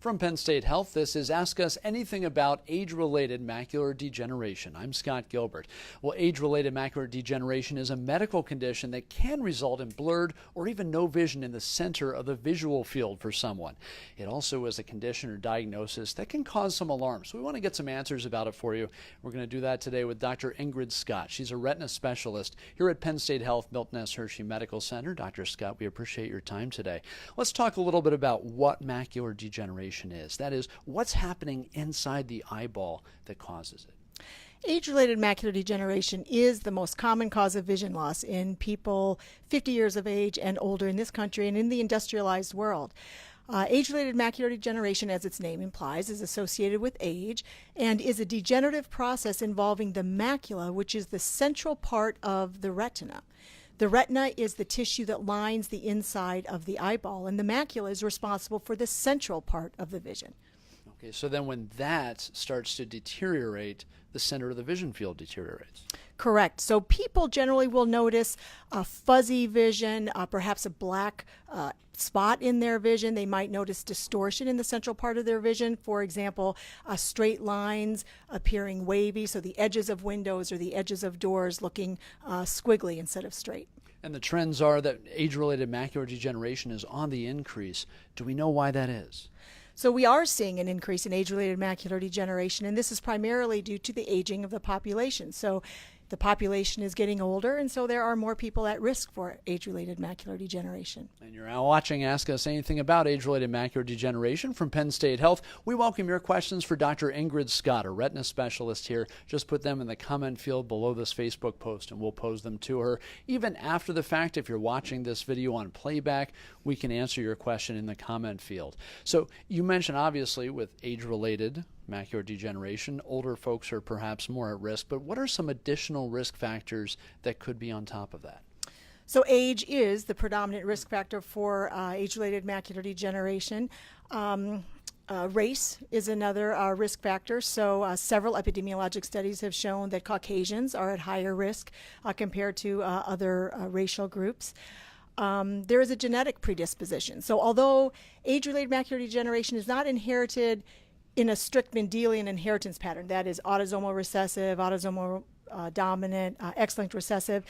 From Penn State Health, this is Ask Us Anything About Age-Related Macular Degeneration. I'm Scott Gilbert. Well, age-related macular degeneration is a medical condition that can result in blurred or even no vision in the center of the visual field for someone. It also is a condition or diagnosis that can cause some alarm. So we want to get some answers about it for you. We're going to do that today with Dr. Ingrid Scott. She's a retina specialist here at Penn State Health, Milton S. Hershey Medical Center. Dr. Scott, we appreciate your time today. Let's talk a little bit about what macular degeneration is. That is, what's happening inside the eyeball that causes it. Age-related macular degeneration is the most common cause of vision loss in people 50 years of age and older in this country and in the industrialized world. Age-related macular degeneration, as its name implies, is associated with age and is a degenerative process involving the macula, which is the central part of the retina. The retina is the tissue that lines the inside of the eyeball, and the macula is responsible for the central part of the vision. Okay, so then when that starts to deteriorate, the center of the vision field deteriorates. Correct. So people generally will notice a fuzzy vision, perhaps a black spot in their vision. They might notice distortion in the central part of their vision. For example, straight lines appearing wavy, so the edges of windows or the edges of doors looking squiggly instead of straight. And the trends are that age-related macular degeneration is on the increase. Do we know why that is? So we are seeing an increase in age-related macular degeneration, and this is primarily due to the aging of the population. So the population is getting older, and so there are more people at risk for age-related macular degeneration. And you're now watching Ask Us Anything About Age-Related Macular Degeneration from Penn State Health. We welcome your questions for Dr. Ingrid Scott, a retina specialist here. Just put them in the comment field below this Facebook post, and we'll pose them to her. Even after the fact, if you're watching this video on playback, we can answer your question in the comment field. So you mentioned, obviously, with age-related macular degeneration, older folks are perhaps more at risk, but what are some additional risk factors that could be on top of that? So age is the predominant risk factor for age-related macular degeneration. Race is another risk factor. So several epidemiologic studies have shown that Caucasians are at higher risk compared to other racial groups. There is a genetic predisposition. So although age-related macular degeneration is not inherited in a strict Mendelian inheritance pattern, that is autosomal recessive, autosomal dominant, X-linked recessive,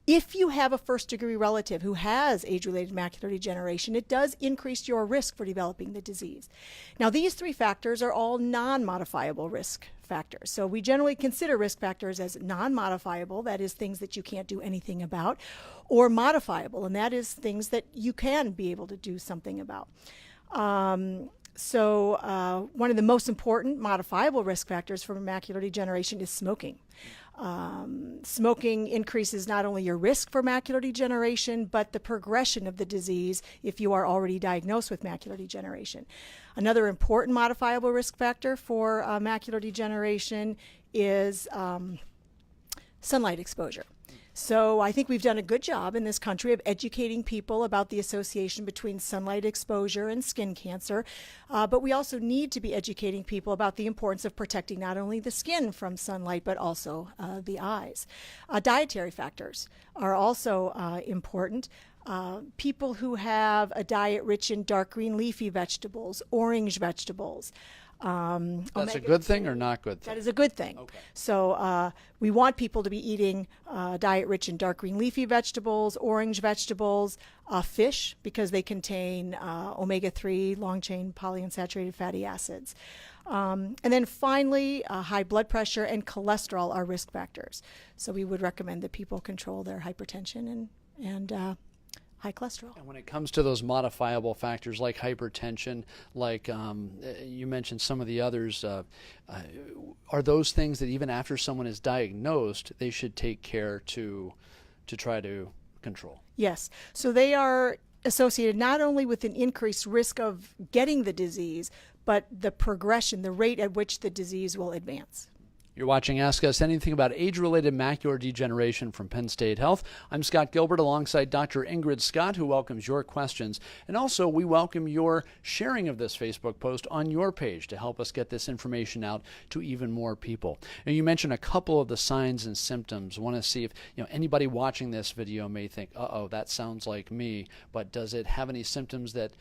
if you have a first-degree relative who has age-related macular degeneration, it does increase your risk for developing the disease. Now, these three factors are all non-modifiable risk factors. So we generally consider risk factors as non-modifiable, that is things that you can't do anything about, or modifiable, and that is things that you can be able to do something about. So one of the most important modifiable risk factors for macular degeneration is smoking. Smoking increases not only your risk for macular degeneration, but the progression of the disease if you are already diagnosed with macular degeneration. Another important modifiable risk factor for macular degeneration is sunlight exposure. So I think we've done a good job in this country of educating people about the association between sunlight exposure and skin cancer, but we also need to be educating people about the importance of protecting not only the skin from sunlight, but also the eyes. Dietary factors are also important. People who have a diet rich in dark green leafy vegetables, orange vegetables. That's a good thing or not good thing? That is a good thing. Okay. So we want people to be eating diet rich in dark green leafy vegetables, orange vegetables, fish, because they contain omega-3, long-chain polyunsaturated fatty acids. And then finally, high blood pressure and cholesterol are risk factors. So we would recommend that people control their hypertension and high cholesterol. And when it comes to those modifiable factors like hypertension, like you mentioned some of the others, are those things that even after someone is diagnosed, they should take care to try to control? Yes. So they are associated not only with an increased risk of getting the disease, but the progression, the rate at which the disease will advance. You're watching Ask Us Anything About Age-Related Macular Degeneration from Penn State Health. I'm Scott Gilbert alongside Dr. Ingrid Scott, who welcomes your questions. And also, we welcome your sharing of this Facebook post on your page to help us get this information out to even more people. And you mentioned a couple of the signs and symptoms. I want to see if anybody watching this video may think, uh-oh, that sounds like me, but does it have any symptoms that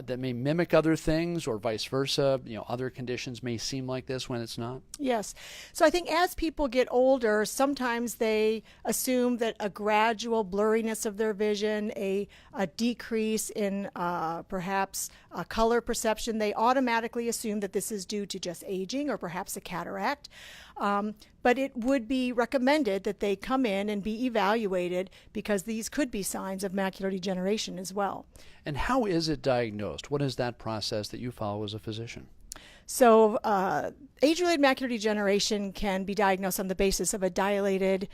that may mimic other things, or vice versa? Other conditions may seem like this when it's not? Yes. So I think as people get older, sometimes they assume that a gradual blurriness of their vision, a decrease in perhaps color perception, they automatically assume that this is due to just aging or perhaps a cataract. But it would be recommended that they come in and be evaluated, because these could be signs of macular degeneration as well. And how is it diagnosed? What is that process that you follow as a physician? So age-related macular degeneration can be diagnosed on the basis of a dilated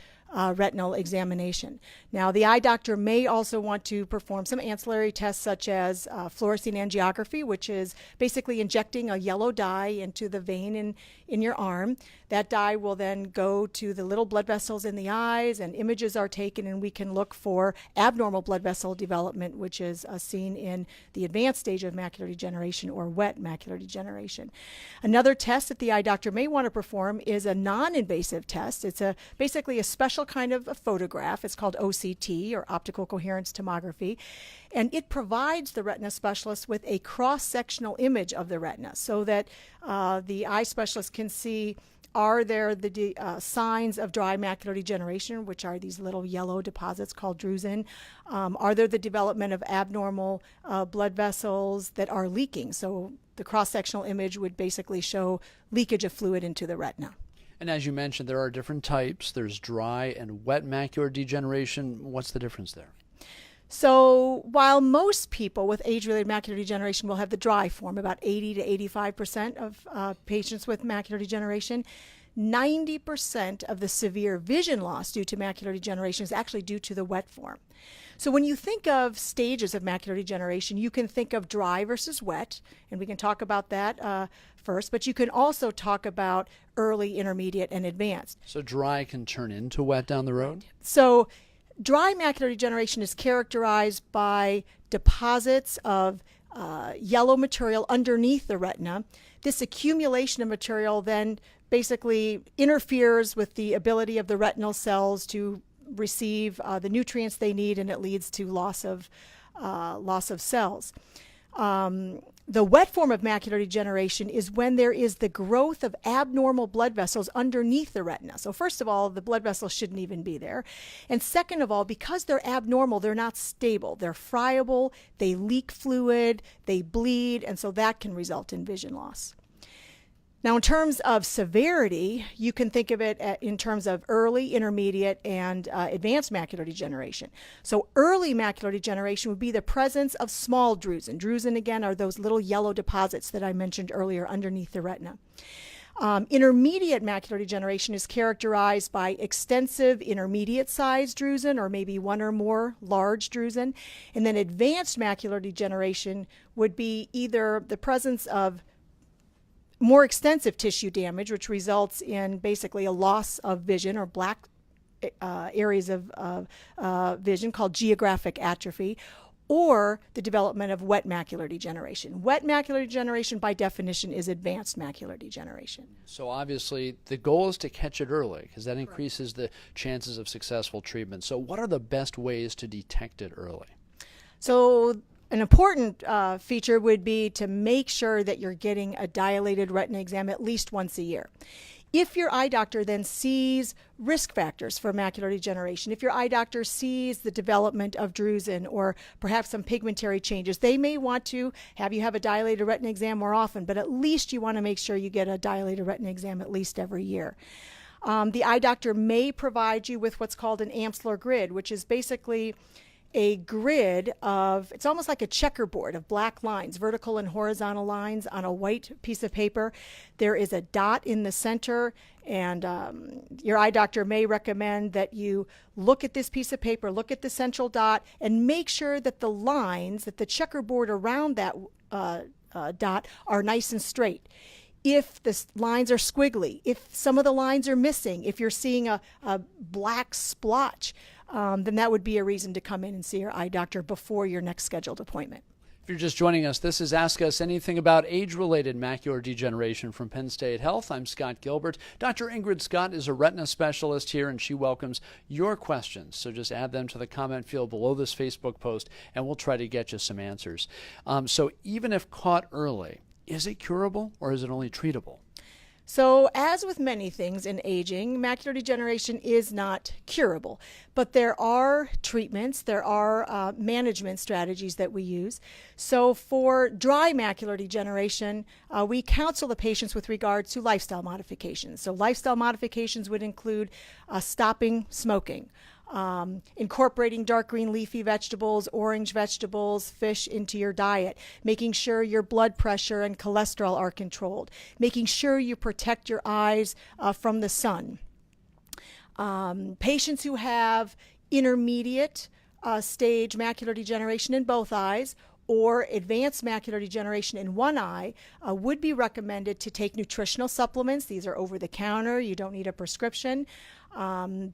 retinal examination. Now, the eye doctor may also want to perform some ancillary tests such as fluorescein angiography, which is basically injecting a yellow dye into the vein in your arm. That dye will then go to the little blood vessels in the eyes, and images are taken, and we can look for abnormal blood vessel development, which is seen in the advanced stage of macular degeneration, or wet macular degeneration. Another test that the eye doctor may want to perform is a non-invasive test. It's basically a special kind of a photograph. It's called OCT, or optical coherence tomography, and it provides the retina specialist with a cross-sectional image of the retina, so that the eye specialist can see, are there the signs of dry macular degeneration, which are these little yellow deposits called drusen? Are there the development of abnormal blood vessels that are leaking? So the cross-sectional image would basically show leakage of fluid into the retina. And as you mentioned, there are different types. There's dry and wet macular degeneration. What's the difference there? So while most people with age-related macular degeneration will have the dry form, about 80 to 85% of patients with macular degeneration, 90% of the severe vision loss due to macular degeneration is actually due to the wet form. So when you think of stages of macular degeneration, you can think of dry versus wet, and we can talk about that first, but you can also talk about early, intermediate, and advanced. So dry can turn into wet down the road? So dry macular degeneration is characterized by deposits of yellow material underneath the retina. This accumulation of material then basically interferes with the ability of the retinal cells to receive the nutrients they need, and it leads to loss of cells. The wet form of macular degeneration is when there is the growth of abnormal blood vessels underneath the retina. So first of all, the blood vessels shouldn't even be there. And second of all, because they're abnormal, they're not stable. They're friable, they leak fluid, they bleed, and so that can result in vision loss. Now, in terms of severity, you can think of it in terms of early, intermediate, and advanced macular degeneration. So early macular degeneration would be the presence of small drusen. Drusen, again, are those little yellow deposits that I mentioned earlier underneath the retina. Intermediate macular degeneration is characterized by extensive intermediate-sized drusen, or maybe one or more large drusen. And then advanced macular degeneration would be either the presence of more extensive tissue damage, which results in basically a loss of vision, or black areas of vision called geographic atrophy, or the development of wet macular degeneration. Wet macular degeneration, by definition, is advanced macular degeneration. So obviously the goal is to catch it early, because that increases the chances of successful treatment. So what are the best ways to detect it early? So an important feature would be to make sure that you're getting a dilated retina exam at least once a year. If your eye doctor then sees risk factors for macular degeneration, if your eye doctor sees the development of drusen or perhaps some pigmentary changes, they may want to have you have a dilated retina exam more often, but at least you want to make sure you get a dilated retina exam at least every year. The eye doctor may provide you with what's called an Amsler grid, which is basically a grid of, it's almost like a checkerboard of black lines, vertical and horizontal lines on a white piece of paper. There is a dot in the center, and your eye doctor may recommend that you look at this piece of paper, look at the central dot, and make sure that the lines, that the checkerboard around that dot are nice and straight. If the lines are squiggly, if some of the lines are missing, if you're seeing a black splotch, then that would be a reason to come in and see your eye doctor before your next scheduled appointment. If you're just joining us, this is Ask Us Anything About Age-Related Macular Degeneration from Penn State Health. I'm Scott Gilbert. Dr. Ingrid Scott is a retina specialist here, and she welcomes your questions. So just add them to the comment field below this Facebook post, and we'll try to get you some answers. So even if caught early, is it curable or is it only treatable? So, as with many things in aging, macular degeneration is not curable, but there are treatments, there are management strategies that we use. So, for dry macular degeneration, we counsel the patients with regards to lifestyle modifications. So, lifestyle modifications would include stopping smoking, incorporating dark green leafy vegetables, orange vegetables, fish into your diet, making sure your blood pressure and cholesterol are controlled, making sure you protect your eyes from the sun. Patients who have intermediate stage macular degeneration in both eyes or advanced macular degeneration in one eye would be recommended to take nutritional supplements. These are over the counter. You don't need a prescription.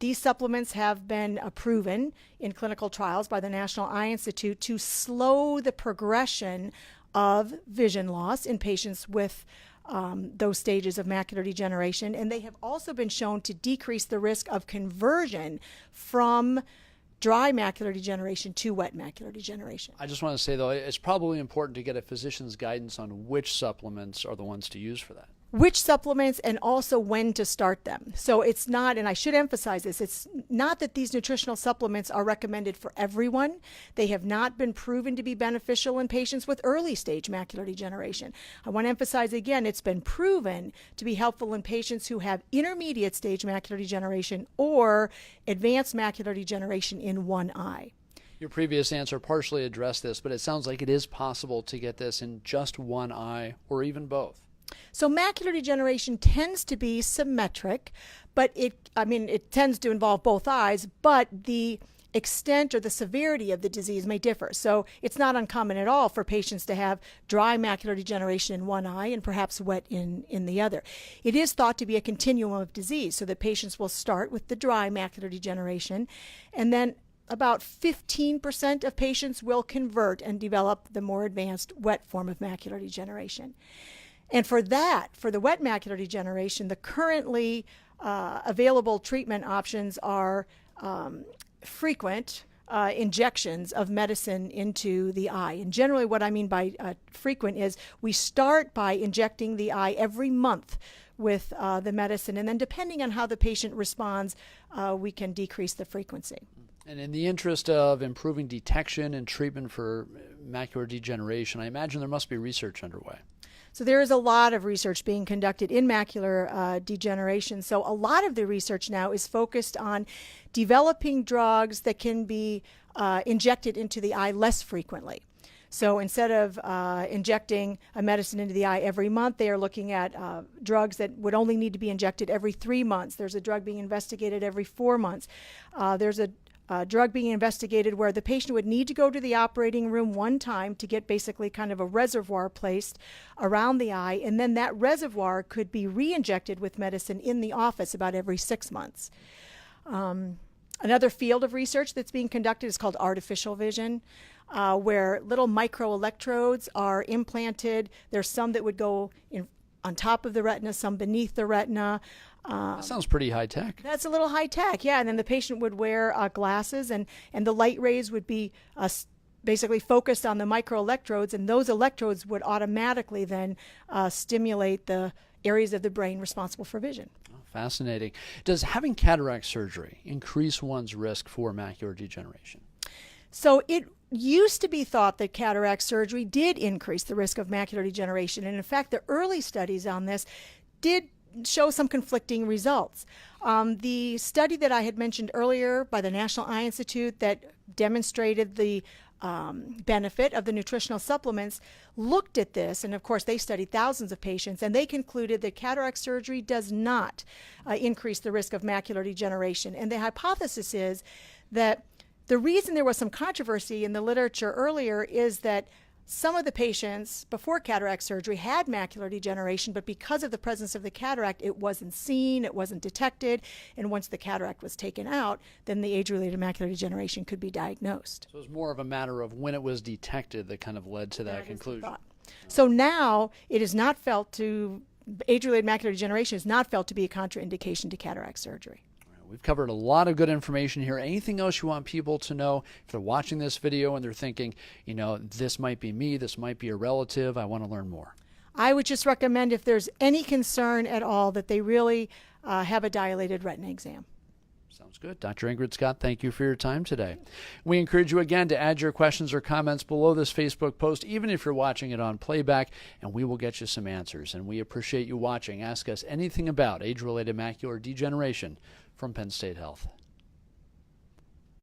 These supplements have been proven in clinical trials by the National Eye Institute to slow the progression of vision loss in patients with those stages of macular degeneration. And they have also been shown to decrease the risk of conversion from dry macular degeneration to wet macular degeneration. I just want to say, though, it's probably important to get a physician's guidance on which supplements are the ones to use for that. Which supplements and also when to start them. So it's not, and I should emphasize this, it's not that these nutritional supplements are recommended for everyone. They have not been proven to be beneficial in patients with early stage macular degeneration. I want to emphasize again, it's been proven to be helpful in patients who have intermediate stage macular degeneration or advanced macular degeneration in one eye. Your previous answer partially addressed this, but it sounds like it is possible to get this in just one eye or even both. So macular degeneration tends to be symmetric, but it tends to involve both eyes, but the extent or the severity of the disease may differ. So it's not uncommon at all for patients to have dry macular degeneration in one eye and perhaps wet in the other. It is thought to be a continuum of disease, so that patients will start with the dry macular degeneration, and then about 15% of patients will convert and develop the more advanced wet form of macular degeneration. And for the wet macular degeneration, the currently available treatment options are frequent injections of medicine into the eye. And generally what I mean by frequent is we start by injecting the eye every month with the medicine, and then depending on how the patient responds, we can decrease the frequency. And in the interest of improving detection and treatment for macular degeneration, I imagine there must be research underway. So there is a lot of research being conducted in macular degeneration. So a lot of the research now is focused on developing drugs that can be injected into the eye less frequently. So instead of injecting a medicine into the eye every month, they are looking at drugs that would only need to be injected every 3 months. There's a drug being investigated every 4 months. There's a drug being investigated where the patient would need to go to the operating room one time to get basically kind of a reservoir placed around the eye, and then that reservoir could be re-injected with medicine in the office about every 6 months. Another field of research that's being conducted is called artificial vision, where little microelectrodes are implanted. There's some that would go on top of the retina, some beneath the retina. That sounds pretty high tech. That's a little high tech, yeah. And then the patient would wear glasses, and the light rays would be basically focused on the microelectrodes, and those electrodes would automatically then stimulate the areas of the brain responsible for vision. Oh, fascinating. Does having cataract surgery increase one's risk for macular degeneration? So it used to be thought that cataract surgery did increase the risk of macular degeneration, and in fact, the early studies on this did show some conflicting results. The study that I had mentioned earlier by the National Eye Institute that demonstrated the benefit of the nutritional supplements looked at this, and of course they studied thousands of patients, and they concluded that cataract surgery does not increase the risk of macular degeneration. And the hypothesis is that the reason there was some controversy in the literature earlier is that some of the patients before cataract surgery had macular degeneration, but because of the presence of the cataract, it wasn't seen, it wasn't detected, and once the cataract was taken out, then the age-related macular degeneration could be diagnosed. So it was more of a matter of when it was detected that kind of led to that conclusion. So now it is not felt to, age-related macular degeneration is not felt to be a contraindication to cataract surgery. We've covered a lot of good information here. Anything else you want people to know if they're watching this video and they're thinking, you know, this might be me, this might be a relative, I want to learn more? I would just recommend, if there's any concern at all, that they really have a dilated retina exam. Sounds good. Dr. Ingrid Scott, thank you for your time today. We encourage you again to add your questions or comments below this Facebook post, even if you're watching it on playback, and we will get you some answers. And we appreciate you watching. Ask us anything about age-related macular degeneration from Penn State Health.